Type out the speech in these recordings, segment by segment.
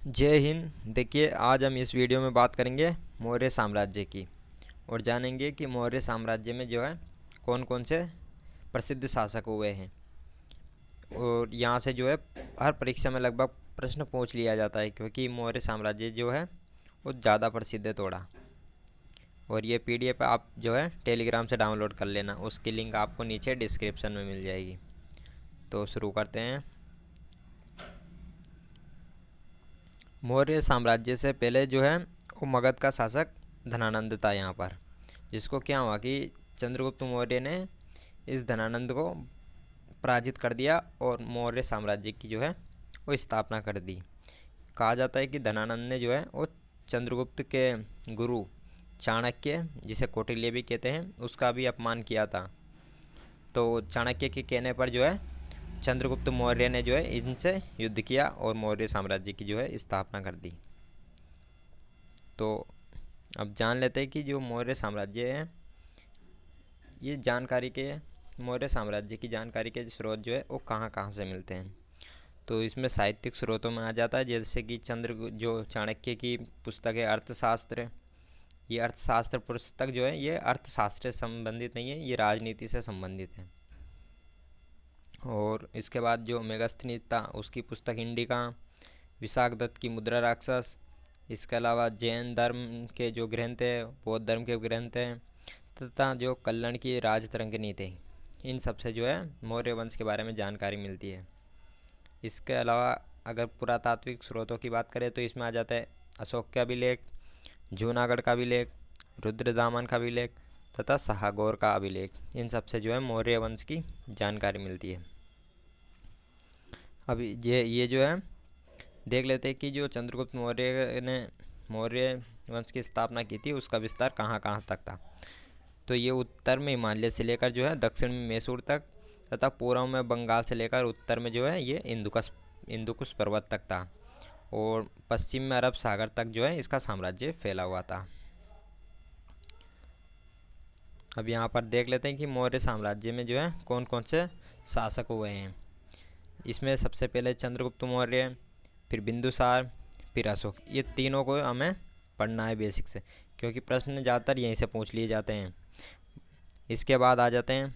जय हिंद। देखिए, आज हम इस वीडियो में बात करेंगे मौर्य साम्राज्य की और जानेंगे कि मौर्य साम्राज्य में जो है कौन कौन से प्रसिद्ध शासक हुए हैं। और यहाँ से जो है हर परीक्षा में लगभग प्रश्न पूछ लिया जाता है, क्योंकि मौर्य साम्राज्य जो है वो ज़्यादा प्रसिद्ध है थोड़ा। और ये पीडीएफ आप जो है टेलीग्राम से डाउनलोड कर लेना, उसकी लिंक आपको नीचे डिस्क्रिप्शन में मिल जाएगी। तो शुरू करते हैं। मौर्य साम्राज्य से पहले जो है वो मगध का शासक धनानंद था यहाँ पर, जिसको क्या हुआ कि चंद्रगुप्त मौर्य ने इस धनानंद को पराजित कर दिया और मौर्य साम्राज्य की जो है वो स्थापना कर दी। कहा जाता है कि धनानंद ने जो है वो चंद्रगुप्त के गुरु चाणक्य, जिसे कौटिल्य भी कहते हैं, उसका भी अपमान किया था। तो चाणक्य के कहने पर जो है चंद्रगुप्त मौर्य ने जो है इनसे युद्ध किया और मौर्य साम्राज्य की जो है स्थापना कर दी। तो अब जान लेते हैं कि जो मौर्य साम्राज्य है, ये जानकारी के मौर्य साम्राज्य की जानकारी के स्रोत जो है वो कहाँ कहाँ से मिलते हैं। तो इसमें साहित्यिक स्रोतों में आ जाता है, जैसे कि जो चाणक्य की पुस्तक है अर्थशास्त्र। ये अर्थशास्त्र पुस्तक जो है ये अर्थशास्त्र से संबंधित नहीं है, ये राजनीति से संबंधित है। और इसके बाद जो मेगस्थनीज था उसकी पुस्तक इंडिका, विशाखदत्त की मुद्रा राक्षस, इसके अलावा जैन धर्म के जो ग्रंथ है, बौद्ध धर्म के ग्रंथ हैं, तथा जो कल्लण की राजतरंगिणी थे, इन सब से जो है मौर्य वंश के बारे में जानकारी मिलती है। इसके अलावा अगर पुरातात्विक स्रोतों की बात करें तो इसमें आ जाता है अशोक का अभिलेख, जूनागढ़ का अभिलेख, रुद्रदामन का अभिलेख तथा शाहगौर का अभिलेख। इन सब से जो है मौर्य वंश की जानकारी मिलती है। अभी ये जो है देख लेते हैं कि जो चंद्रगुप्त मौर्य ने मौर्य वंश की स्थापना की थी उसका विस्तार कहाँ कहाँ तक था। तो ये उत्तर में हिमालय से लेकर जो है दक्षिण में मैसूर तक तथा पूर्व में बंगाल से लेकर उत्तर में जो है ये इंदुकुश पर्वत तक था, और पश्चिम में अरब सागर तक जो है इसका साम्राज्य फैला हुआ था। अब यहाँ पर देख लेते हैं कि मौर्य साम्राज्य में जो है कौन कौन से शासक हुए हैं। इसमें सबसे पहले चंद्रगुप्त मौर्य, फिर बिंदुसार, फिर अशोक। ये तीनों को हमें पढ़ना है बेसिक से, क्योंकि प्रश्न ज़्यादातर यहीं से पूछ लिए जाते हैं। इसके बाद आ जाते हैं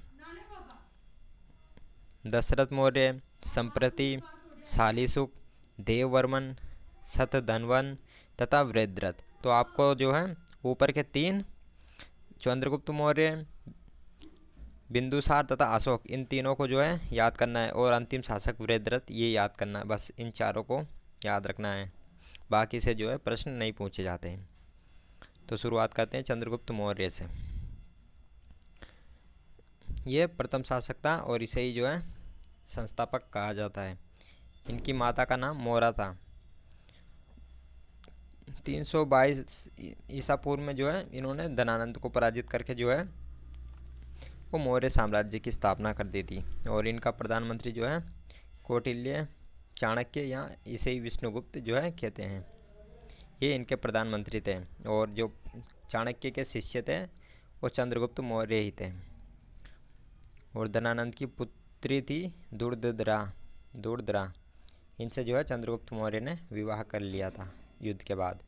दशरथ मौर्य, संप्रति, शालीसुख, देववर्मन, शतधन्वन तथा वृद्धरथ। तो आपको जो है ऊपर के तीन, चंद्रगुप्त मौर्य, बिंदुसार तथा अशोक, इन तीनों को जो है याद करना है, और अंतिम शासक वृद्धरथ ये याद करना है। बस इन चारों को याद रखना है, बाकी से जो है प्रश्न नहीं पूछे जाते हैं। तो शुरुआत करते हैं चंद्रगुप्त मौर्य से। ये प्रथम शासक था और इसे ही जो है संस्थापक कहा जाता है। इनकी माता का नाम मौरा था। 322 ईसा पूर्व में जो है इन्होंने धनानंद को पराजित करके जो है वो मौर्य साम्राज्य की स्थापना कर दी थी। और इनका प्रधानमंत्री जो है कौटिल्य, चाणक्य या इसे ही विष्णुगुप्त जो है कहते हैं, ये इनके प्रधानमंत्री थे। और जो चाणक्य के शिष्य थे वो चंद्रगुप्त मौर्य ही थे। और धनानंद की पुत्री थी दुर्धरा। इनसे जो है चंद्रगुप्त मौर्य ने विवाह कर लिया था युद्ध के बाद।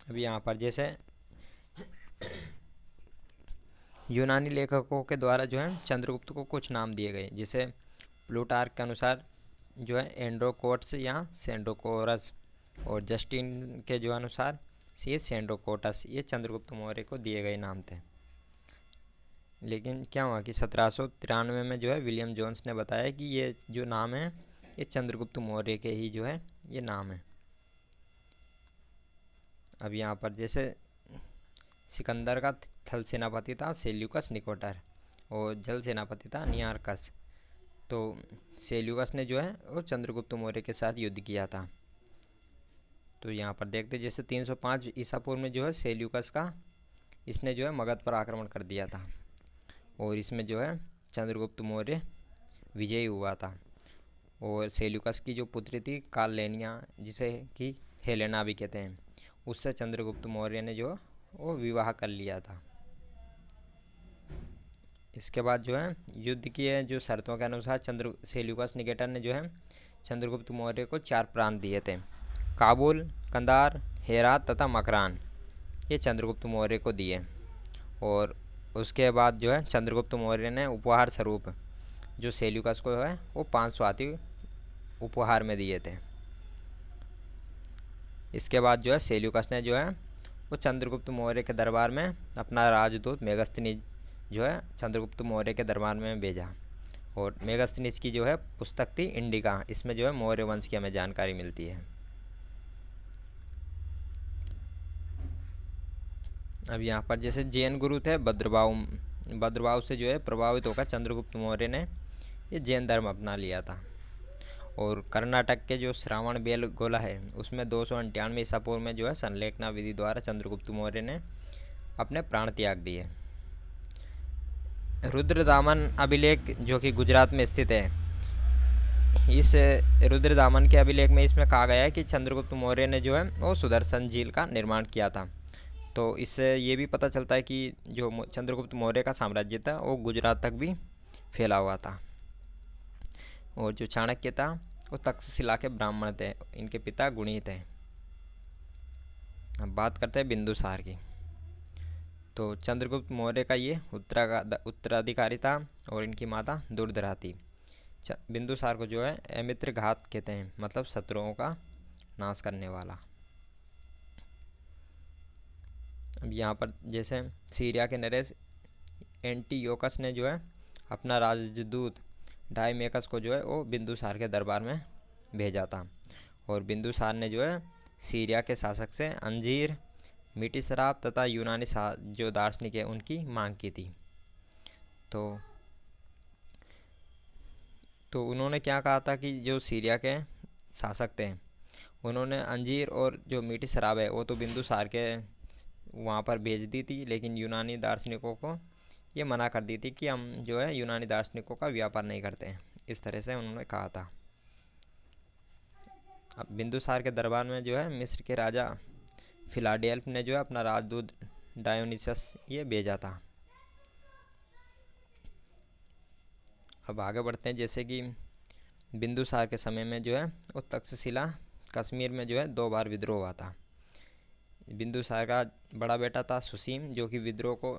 अभी यहाँ पर जैसे यूनानी लेखकों के द्वारा जो है चंद्रगुप्त को कुछ नाम दिए गए, जिसे प्लूटार्क के अनुसार जो है एंड्रोकोट्स या सेंड्रोकोरस, और जस्टिन के जो अनुसार ये सेंड्रोकोटस, ये चंद्रगुप्त मौर्य को दिए गए नाम थे। लेकिन क्या हुआ कि 1793 में जो है विलियम जोन्स ने बताया कि ये जो नाम है ये चंद्रगुप्त मौर्य के ही जो है ये नाम है। अब यहाँ पर जैसे सिकंदर का थल सेनापति था सेल्यूकस निकोटर, और जल सेनापति था नियारकस। तो सेल्यूकस ने जो है वो चंद्रगुप्त मौर्य के साथ युद्ध किया था। तो यहाँ पर देखते जैसे 305 ईसा पूर्व में जो है सेल्यूकस का इसने जो है मगध पर आक्रमण कर दिया था, और इसमें जो है चंद्रगुप्त मौर्य विजयी हुआ था। और सेल्यूकस की जो पुत्री थी कालनेनिया, जिसे कि हेलेना भी कहते हैं, उससे चंद्रगुप्त मौर्य ने जो वो विवाह कर लिया था। इसके बाद जो है युद्ध की जो शर्तों के अनुसार सेल्यूकस निकेटर ने जो है चंद्रगुप्त मौर्य को 4 प्रांत दिए थे, काबुल, कंधार, हेरात तथा मकरान। ये चंद्रगुप्त मौर्य को दिए। और उसके बाद जो है चंद्रगुप्त मौर्य ने उपहार स्वरूप जो सेल्यूकस को है वो 500 हाथी उपहार में दिए थे। इसके बाद जो है सेल्यूकस ने जो है वो चंद्रगुप्त मौर्य के दरबार में अपना राजदूत मेगस्थनीज जो है चंद्रगुप्त मौर्य के दरबार में भेजा। और मेगस्थनीज की जो है पुस्तक थी इंडिका, इसमें जो है मौर्य वंश की हमें जानकारी मिलती है। अब यहाँ पर जैसे जैन गुरु थे भद्रबाहु से जो है प्रभावित होकर चंद्रगुप्त मौर्य ने ये जैन धर्म अपना लिया था। और कर्नाटक के जो श्रावण बेलगोला है उसमें 298 ईसा पूर्व में जो है संलेखना विधि द्वारा चंद्रगुप्त मौर्य ने अपने प्राण त्याग दिए। रुद्रदामन अभिलेख जो कि गुजरात में स्थित है, इस रुद्रदामन के अभिलेख में इसमें कहा गया है कि चंद्रगुप्त मौर्य ने जो है वो सुदर्शन झील का निर्माण किया था। तो इससे ये भी पता चलता है कि जो चंद्रगुप्त मौर्य का साम्राज्य था वो गुजरात तक भी फैला हुआ था। और जो चाणक्य था वो तक्षशिला के ब्राह्मण थे, इनके पिता गुणी थे। अब बात करते हैं बिंदुसार की। तो चंद्रगुप्त मौर्य का ये उत्तराधिकारी था और इनकी माता दुर्धरा थी। बिंदुसार को जो है अमित्र घात कहते हैं, मतलब शत्रुओं का नाश करने वाला। अब यहाँ पर जैसे सीरिया के नरेश एंटीयोकस ने जो है अपना राजदूत डायमेकस को जो है वो बिंदुसार के दरबार में भेजा था। और बिंदुसार ने जो है सीरिया के शासक से अंजीर, मीठी शराब तथा यूनानी जो दार्शनिक है उनकी मांग की थी। तो उन्होंने क्या कहा था कि जो सीरिया के शासक थे उन्होंने अंजीर और जो मीठी शराब है वो तो बिंदुसार के वहाँ पर भेज दी थी, लेकिन यूनानी दार्शनिकों को ये मना कर दी थी कि हम जो है यूनानी दार्शनिकों का व्यापार नहीं करते हैं। इस तरह से उन्होंने कहा था। अब बिंदुसार के दरबार में जो है मिस्र के राजा फिलाडेल्फ ने जो है अपना राजदूत डायोनिसस ये भेजा था। अब आगे बढ़ते हैं। जैसे कि बिंदुसार के समय में जो है वो तक्षशिला कश्मीर में जो है 2 बार विद्रोह हुआ था। बिंदुसार का बड़ा बेटा था सुसीम, जो कि विद्रोह को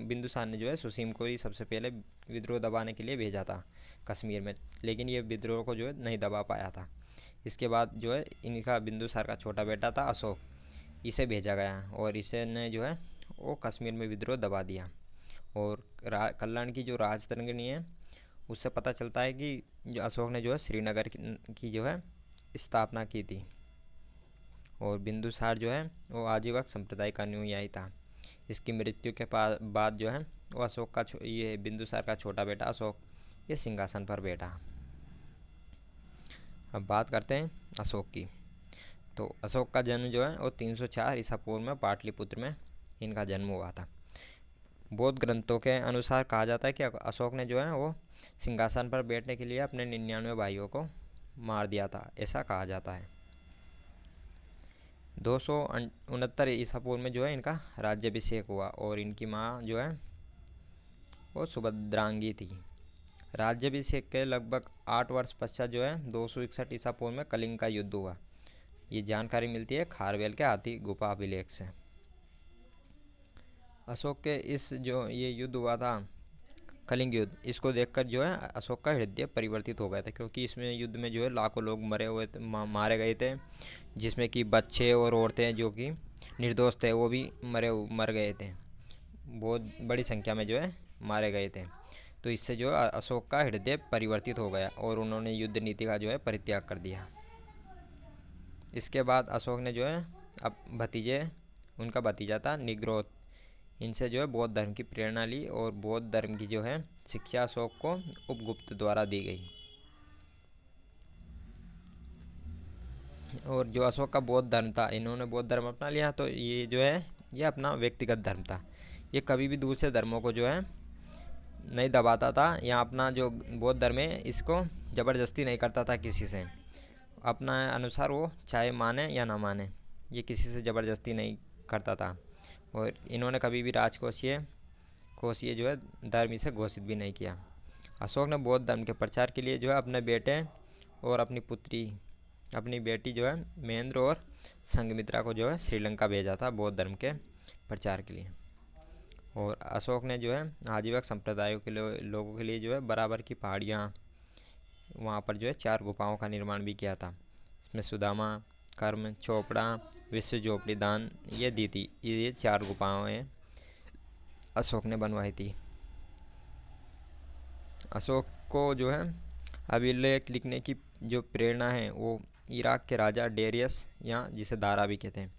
बिंदुसार ने जो है सुसीम को ही सबसे पहले विद्रोह दबाने के लिए भेजा था कश्मीर में, लेकिन ये विद्रोह को जो है नहीं दबा पाया था। इसके बाद जो है इनका बिंदुसार का छोटा बेटा था अशोक, इसे भेजा गया और इसे ने जो है वो कश्मीर में विद्रोह दबा दिया। और कल्याण की जो राजतरंगिणी है उससे पता चलता है कि जो अशोक ने जो है श्रीनगर की जो है स्थापना की थी। और बिंदुसार जो है वो आजीवक संप्रदाय का अनुयायी था। इसकी मृत्यु के बाद जो है वो अशोक का ये बिंदुसार का छोटा बेटा अशोक ये सिंहासन पर बैठा। अब बात करते हैं अशोक की। तो अशोक का जन्म जो है वो 304 ईसा पूर्व में पाटलिपुत्र में इनका जन्म हुआ था। बौद्ध ग्रंथों के अनुसार कहा जाता है कि अशोक ने जो है वो सिंहासन पर बैठने के लिए अपने 99 भाइयों को मार दिया था, ऐसा कहा जाता है। 269 ईसा पूर्व में जो है इनका राज्याभिषेक हुआ और इनकी माँ जो है वो सुभद्रांगी थी। राज्याभिषेक के लगभग 8 वर्ष पश्चात जो है 261 ईसा पूर्व में कलिंग का युद्ध हुआ। ये जानकारी मिलती है खारवेल के हाथी गुफा अभिलेख से। अशोक के इस जो ये युद्ध हुआ था कलिंग युद्ध, इसको देखकर जो है अशोक का हृदय परिवर्तित हो गया था, क्योंकि इसमें युद्ध में जो है लाखों लोग मरे हुए थे, मारे गए थे, जिसमें कि बच्चे और औरतें जो कि निर्दोष थे वो भी मर गए थे। बहुत बड़ी संख्या में जो है मारे गए थे। तो इससे जो है अशोक का हृदय परिवर्तित हो गया और उन्होंने युद्ध नीति का जो है परित्याग कर दिया। इसके बाद अशोक ने जो है अब उनका भतीजा था निग्रोध, इनसे जो है बौद्ध धर्म की प्रेरणा ली और बौद्ध धर्म की जो है शिक्षा अशोक को उपगुप्त द्वारा दी गई। और जो अशोक का बौद्ध धर्म था, इन्होंने बौद्ध धर्म अपना लिया, तो ये जो है ये अपना व्यक्तिगत धर्म था। ये कभी भी दूसरे धर्मों को जो है नहीं दबाता था, या अपना जो बौद्ध धर्म है इसको ज़बरदस्ती नहीं करता था किसी से। अपना अनुसार वो चाहे माने या ना माने, ये किसी से ज़बरदस्ती नहीं करता था। और इन्होंने कभी भी कोशीय जो है धर्म इसे घोषित भी नहीं किया। अशोक ने बौद्ध धर्म के प्रचार के लिए जो है अपने बेटे और अपनी बेटी जो है महेंद्र और संघमित्रा को जो है श्रीलंका भेजा था बौद्ध धर्म के प्रचार के लिए। और अशोक ने जो है आजीवक संप्रदायों के लोगों के लिए जो है बराबर की पहाड़ियाँ, वहाँ पर जो है 4 गुफाओं का निर्माण भी किया था। इसमें सुदामा, कर्म, चोपड़ा, विश्व झोपड़ी दान ये दी थी। ये 4 गुफाएं अशोक ने बनवाई थी। अशोक को जो है अभिलेख लिखने की जो प्रेरणा है वो इराक के राजा डेरियस, या जिसे दारा भी कहते हैं,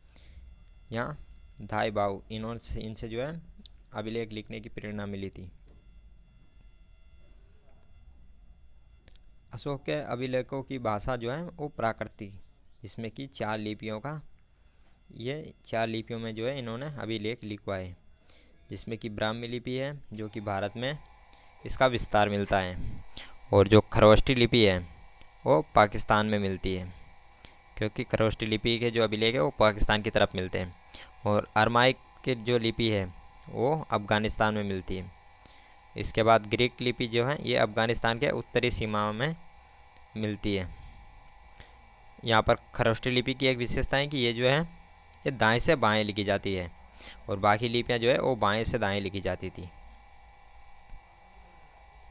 या धाई बाऊ, इनसे जो है अभिलेख लिखने की प्रेरणा मिली थी। अशोक के अभिलेखों की भाषा जो है वो प्राकृतिक, जिसमें कि 4 लिपियों का, ये 4 लिपियों में जो है इन्होंने अभिलेख लिखवाए, जिसमें कि ब्राह्मी लिपि है जो कि भारत में इसका विस्तार मिलता है, और जो खरोष्टी लिपि है वो पाकिस्तान में मिलती है, क्योंकि खरोष्टी लिपि के जो अभिलेख है वो पाकिस्तान की तरफ मिलते हैं। और अरमाइक की जो लिपि है वो अफ़गानिस्तान में मिलती है। इसके बाद ग्रीक लिपि जो है ये अफ़गानिस्तान के उत्तरी सीमा में मिलती है। यहाँ पर खरोष्टी लिपि की एक विशेषता है कि ये जो है ये दाएं से बाएं लिखी जाती है, और बाकी लिपियाँ जो है वो बाएं से दाएं लिखी जाती थी।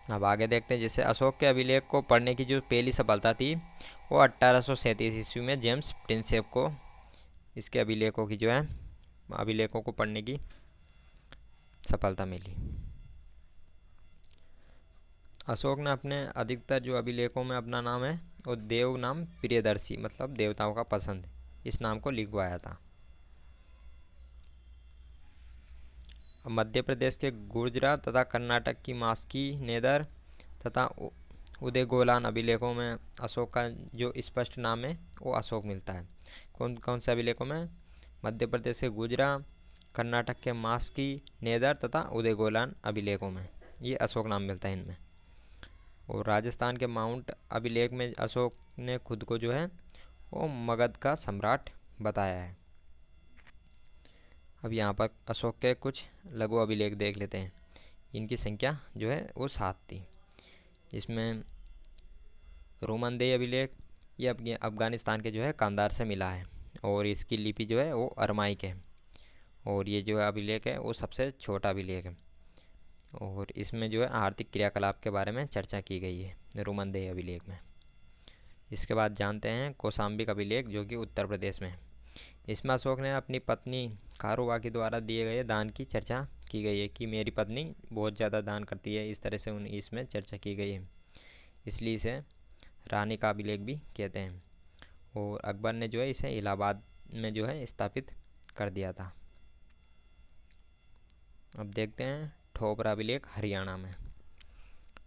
अब आगे देखते हैं। जैसे अशोक के अभिलेख को पढ़ने की जो पहली सफलता थी वो 1837 ईस्वी में जेम्स प्रिंसेप को इसके अभिलेखों को पढ़ने की सफलता मिली। अशोक ने अपने अधिकतर जो अभिलेखों में अपना नाम है वो देव नाम प्रियदर्शी, मतलब देवताओं का पसंद, इस नाम को लिखवाया था। मध्य प्रदेश के गुर्जरा तथा कर्नाटक की मास्की नेदर तथा उदयगोलान अभिलेखों में अशोक का जो स्पष्ट नाम है वो अशोक मिलता है। कौन कौन से अभिलेखों में? मध्य प्रदेश के गुजरा, कर्नाटक के मास्की नेदर तथा उदयगोलान अभिलेखों में ये अशोक नाम मिलता है इनमें। और राजस्थान के माउंट अभिलेख में अशोक ने खुद को जो है वो मगध का सम्राट बताया है। अब यहाँ पर अशोक के कुछ लघु अभिलेख देख लेते हैं। इनकी संख्या जो है वो 7 थी। इसमें रोमनदेही अभिलेख ये अफ़गानिस्तान के जो है कांदार से मिला है, और इसकी लिपि जो है वो अरमाइक है, और ये जो है अभिलेख है वो सबसे छोटा अभिलेख है, और इसमें जो है आर्थिक क्रियाकलाप के बारे में चर्चा की गई है रोमनदेही अभिलेख में। इसके बाद जानते हैं कौशाम्बिक अभिलेख जो कि उत्तर प्रदेश में है। इसमें अशोक ने अपनी पत्नी कारुबा के द्वारा दिए गए दान की चर्चा की गई है कि मेरी पत्नी बहुत ज़्यादा दान करती है, इस तरह से इसमें चर्चा की गई है, इसलिए इसे रानी का अभिलेख भी कहते हैं। और अकबर ने जो है इसे इलाहाबाद में जो है स्थापित कर दिया था। अब देखते हैं ठोबरा अभिलेख हरियाणा में।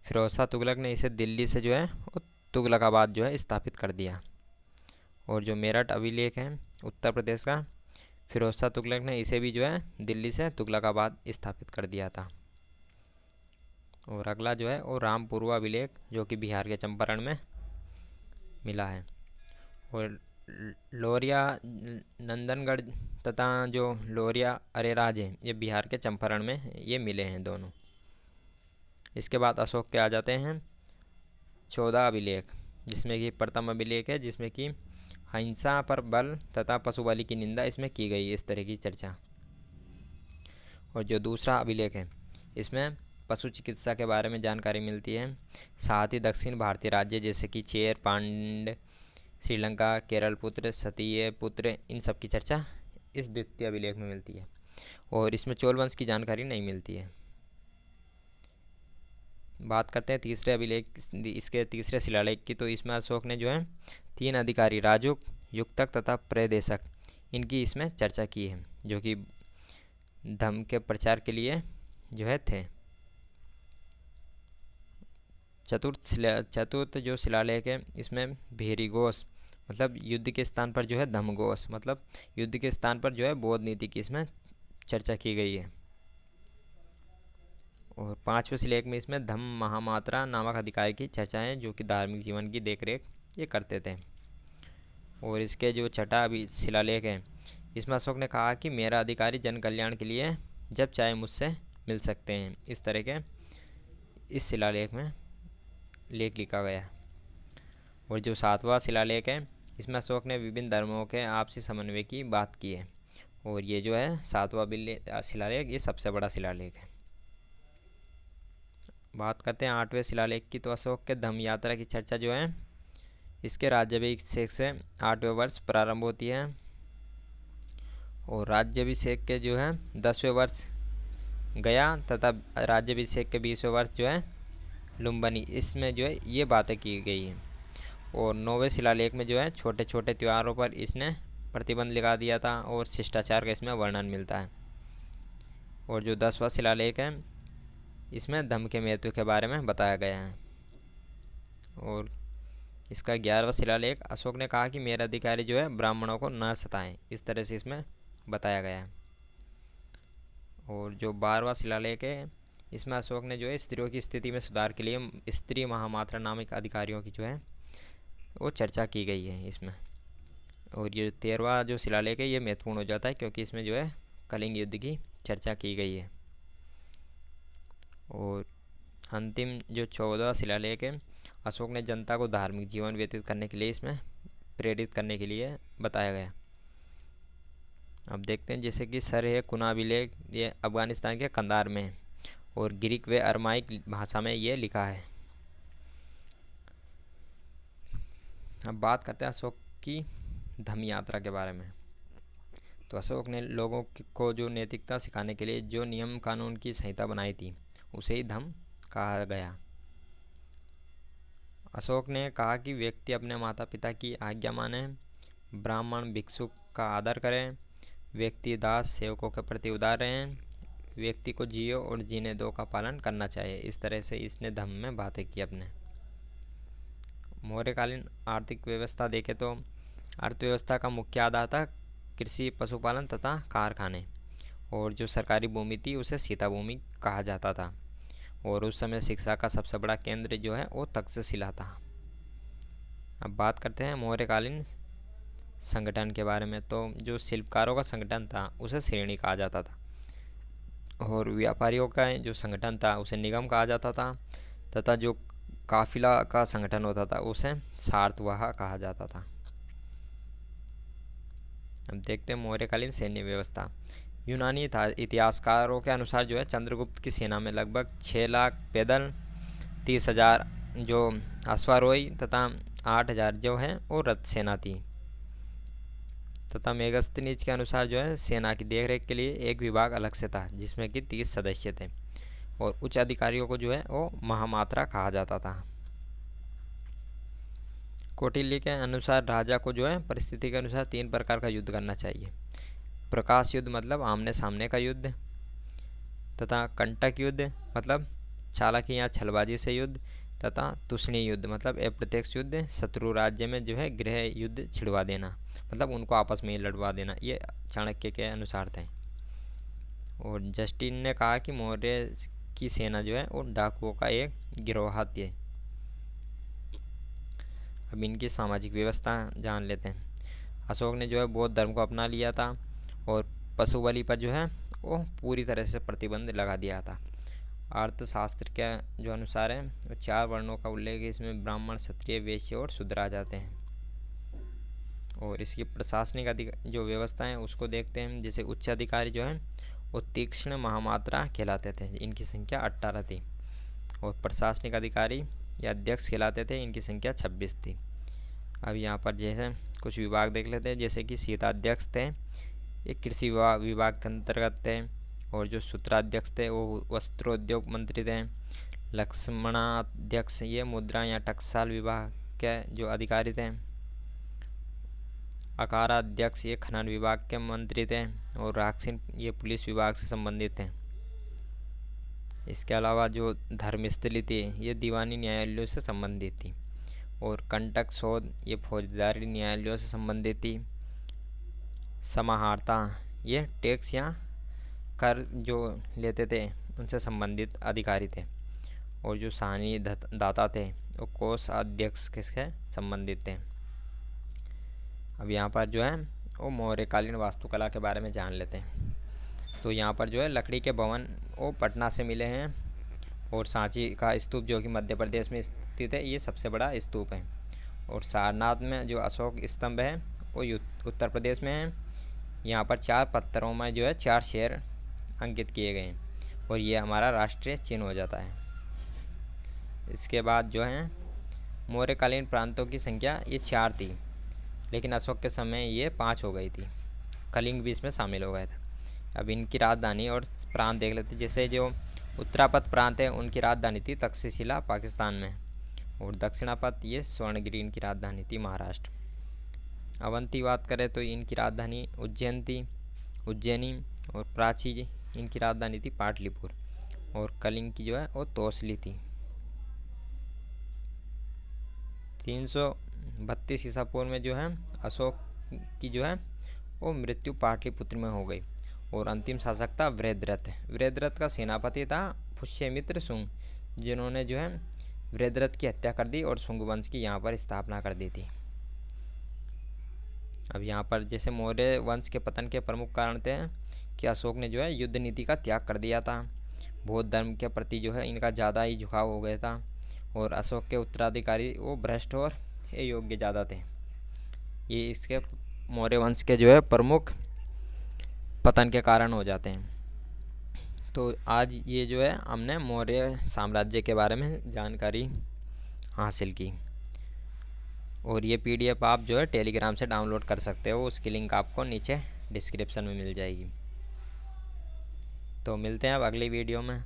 फिरोज शाह तुगलक ने इसे दिल्ली से जो है वो तुगलकाबाद जो है स्थापित कर दिया। और जो मेरठ अभिलेख है उत्तर प्रदेश का, फिरोज शाह तुगलक ने इसे भी जो है दिल्ली से तुगलकाबाद स्थापित कर दिया था। और अगला जो है वो रामपुरवा अभिलेख जो कि बिहार के चंपारण में मिला है। और लोरिया नंदनगढ़ तथा जो लोरिया अरेराज है ये बिहार के चंपारण में ये मिले हैं दोनों। इसके बाद अशोक के आ जाते हैं 14 अभिलेख, जिसमें कि प्रथम अभिलेख है जिसमें कि अहिंसा पर बल तथा पशु बलि की निंदा इसमें की गई है, इस तरह की चर्चा। और जो दूसरा अभिलेख है इसमें पशु चिकित्सा के बारे में जानकारी मिलती है, साथ ही दक्षिण भारतीय राज्य जैसे कि चेर, पांड, श्रीलंका, केरल पुत्र, सतीय पुत्र, इन सब की चर्चा इस द्वितीय अभिलेख में मिलती है। और इसमें चोल वंश की जानकारी नहीं मिलती है। बात करते हैं तीसरे अभिलेख, इसके तीसरे शिलालेख की, तो इसमें अशोक ने जो है 3 अधिकारी राजुक, युक्तक तथा प्रदेशक इनकी इसमें चर्चा की है, जो कि धर्म के प्रचार के लिए जो है थे। चतुर्थ जो शिलालेख है इसमें भेरीघोष मतलब युद्ध के स्थान पर जो है धम्मघोष मतलब युद्ध के स्थान पर जो है बौद्ध नीति की इसमें चर्चा की गई है। और 5वें शिलालेख में इसमें धम्म महामात्रा नामक अधिकारी की चर्चा है जो कि धार्मिक जीवन की देखरेख ये करते थे। और इसके जो छठा अभी शिलालेख है इसमें अशोक ने कहा कि मेरा अधिकारी जन कल्याण के लिए जब चाहे मुझसे मिल सकते हैं, इस तरह के इस शिलालेख में लेख लिखा गया है। और जो 7वां शिलालेख है, इसमें अशोक ने विभिन्न धर्मों के आपसी समन्वय की बात की है। और ये जो है 7वां शिलालेख, ये सबसे बड़ा शिलालेख है। बात करते हैं 8वें शिलालेख की। तो अशोक के धम्म यात्रा की चर्चा जो है, इसके राज्याभिषेक से 8वें वर्ष प्रारंभ होती है और राज्याभिषेक के जो है 10वें वर्ष गया तथा राज्याभिषेक के 20वें वर्ष जो है लुम्बिनी, इसमें जो है ये बातें की गई हैं। और 9वें शिलालेख में जो है छोटे छोटे त्योहारों पर इसने प्रतिबंध लगा दिया था और शिष्टाचार का इसमें वर्णन मिलता है। और जो 10वां शिलालेख है, इसमें धम्म के महत्व के बारे में बताया गया है। और इसका 11वां शिलालेख, अशोक ने कहा कि मेरा अधिकारी जो है ब्राह्मणों को न सताएं, इस तरह से इसमें बताया गया है। और जो 12वां शिलालेख है, इसमें अशोक ने जो है स्त्रियों की स्थिति में सुधार के लिए स्त्री महामात्रा नामक अधिकारियों की जो है वो चर्चा की गई है इसमें। और ये 13वां जो शिलालेख है, ये महत्वपूर्ण हो जाता है क्योंकि इसमें जो है कलिंग युद्ध की चर्चा की गई है। और अंतिम जो 14वां शिलालेख है, अशोक ने जनता को धार्मिक जीवन व्यतीत करने के लिए इसमें प्रेरित करने के लिए बताया गया। अब देखते हैं, जैसे कि सर है कुनाभिलेख, ये अफगानिस्तान के कंधार में है और ग्रीक व अरमाइक भाषा में ये लिखा है। अब बात करते हैं अशोक की धम्म यात्रा के बारे में। तो अशोक ने लोगों को जो नैतिकता सिखाने के लिए जो नियम कानून की संहिता बनाई थी, उसे ही धम्म कहा गया। अशोक ने कहा कि व्यक्ति अपने माता पिता की आज्ञा माने, ब्राह्मण भिक्षु का आदर करें, व्यक्ति दास सेवकों के प्रति उदार रहें, व्यक्ति को जियो और जीने दो का पालन करना चाहिए। इस तरह से इसने धम्म में बातें की अपने। मौर्यकालीन आर्थिक व्यवस्था देखें तो अर्थव्यवस्था का मुख्य आधार था कृषि, पशुपालन तथा कारखाने। और जो सरकारी भूमि थी उसे सीता भूमि कहा जाता था। और उस समय शिक्षा का सबसे बड़ा केंद्र जो है वो तक्षशिला था। अब बात करते हैं मौर्यकालीन संगठन के बारे में। तो जो शिल्पकारों का संगठन था उसे श्रेणी कहा जाता था और व्यापारियों का जो संगठन था उसे निगम कहा जाता था तथा जो काफिला का संगठन होता था उसे सार्थवाह कहा जाता था। अब देखते हैं मौर्यकालीन सैन्य व्यवस्था। यूनानी इतिहासकारों के अनुसार जो है चंद्रगुप्त की सेना में लगभग 6 लाख पैदल, 30,000 जो अश्वारोही तथा 8,000 जो है वो रथ सेना थी। तथा मेगस्थनीज के अनुसार जो है सेना की देखरेख के लिए एक विभाग अलग से था जिसमें कि 30 सदस्य थे और उच्च अधिकारियों को जो है वो महामात्रा कहा जाता था। कौटिल्य के अनुसार राजा को जो है परिस्थिति के अनुसार 3 प्रकार का युद्ध करना चाहिए। प्रकाश युद्ध मतलब आमने सामने का युद्ध, तथा कंटक युद्ध मतलब चालाकी या छलबाजी से युद्ध, तथा तुष्णीय युद्ध मतलब अप्रत्यक्ष युद्ध, शत्रु राज्य में जो है गृह युद्ध छिड़वा देना मतलब उनको आपस में ही लड़वा देना। ये चाणक्य के अनुसार थे। और जस्टिन ने कहा कि मौर्य की सेना जो है वो डाकुओं का एक गिरोह थी। अब इनकी सामाजिक व्यवस्था जान लेते हैं। अशोक ने जो है बौद्ध धर्म को अपना लिया था और पशु बलि पर जो है वो पूरी तरह से प्रतिबंध लगा दिया था। अर्थशास्त्र के जो अनुसार है वो 4 वर्णों का उल्लेख है इसमें, ब्राह्मण, क्षत्रिय, वैश्य और शूद्र आ जाते हैं। और इसकी प्रशासनिक जो व्यवस्था है उसको देखते हैं। जैसे उच्च अधिकारी जो है वो तीक्ष्ण महामात्रा कहलाते थे, इनकी संख्या 18 थी। और प्रशासनिक अधिकारी या अध्यक्ष कहलाते थे, इनकी संख्या 26 थी। अब यहाँ पर जैसे कुछ विभाग देख लेते हैं। जैसे कि सीताध्यक्ष थे, ये कृषि विभाग के अंतर्गत थे। और जो सूत्राध्यक्ष थे वो वस्त्रोद्योग मंत्री थे। लक्ष्मणाध्यक्ष ये मुद्रा या टकसाल विभाग के जो अधिकारी थे। अकाराध्यक्ष ये खनन विभाग के मंत्री थे। और राक्षिन ये पुलिस विभाग से संबंधित थे। इसके अलावा जो धर्मस्थली थी ये दीवानी न्यायालयों से संबंधित थी। और कंटक शोध ये फौजदारी न्यायालयों से संबंधित थी। समाहर्ता ये टैक्स या कर जो लेते थे उनसे संबंधित अधिकारी थे। और जो सानी दाता थे वो कोषाध्यक्ष के संबंधित थे। अब यहाँ पर जो है वो मौर्यकालीन वास्तुकला के बारे में जान लेते हैं। तो यहाँ पर जो है लकड़ी के भवन वो पटना से मिले हैं। और सांची का स्तूप जो कि मध्य प्रदेश में स्थित है, ये सबसे बड़ा स्तूप है। और सारनाथ में जो अशोक स्तंभ है वो उत्तर प्रदेश में है। यहाँ पर 4 पत्थरों में जो है 4 शेर अंकित किए गए हैं और ये हमारा राष्ट्रीय चिन्ह हो जाता है। इसके बाद जो है मौर्यकालीन प्रांतों की संख्या ये 4 थी, लेकिन अशोक के समय ये 5 हो गई थी। कलिंग भी इसमें शामिल हो गया था। अब इनकी राजधानी और प्रांत देख लेते। जैसे जो उत्तरापथ प्रांत है उनकी राजधानी थी तक्षशिला पाकिस्तान में, और दक्षिणापथ ये स्वर्णगिरी इनकी राजधानी थी महाराष्ट्र। अवंती बात करें तो इनकी राजधानी उज्जैन थी, उज्जैनी, और प्राची इनकी राजधानी थी पाटलिपुर, और कलिंग की जो है वो तोसली थी। 332 ईसा पूर्व में जो है अशोक की जो है वो मृत्यु पाटलिपुत्र में हो गई, और अंतिम शासक था वृद्धरथ। वृद्धरथ का सेनापति था पुष्यमित्र शुंग, जिन्होंने जो है वृद्धरथ की हत्या कर दी और शुंग वंश की यहाँ पर स्थापना कर दी थी। अब यहाँ पर जैसे मौर्य वंश के पतन के प्रमुख कारण थे कि अशोक ने जो है युद्ध नीति का त्याग कर दिया था। बौद्ध धर्म के प्रति जो है इनका ज़्यादा ही झुकाव हो गया था, और अशोक के उत्तराधिकारी वो भ्रष्ट और अयोग्य ज़्यादा थे। ये इसके मौर्य वंश के जो है प्रमुख पतन के कारण हो जाते हैं। तो आज ये जो है हमने मौर्य साम्राज्य के बारे में जानकारी हासिल की, और ये PDF आप जो है टेलीग्राम से डाउनलोड कर सकते हो। उसकी लिंक आपको नीचे डिस्क्रिप्शन में मिल जाएगी। तो मिलते हैं अब अगली वीडियो में।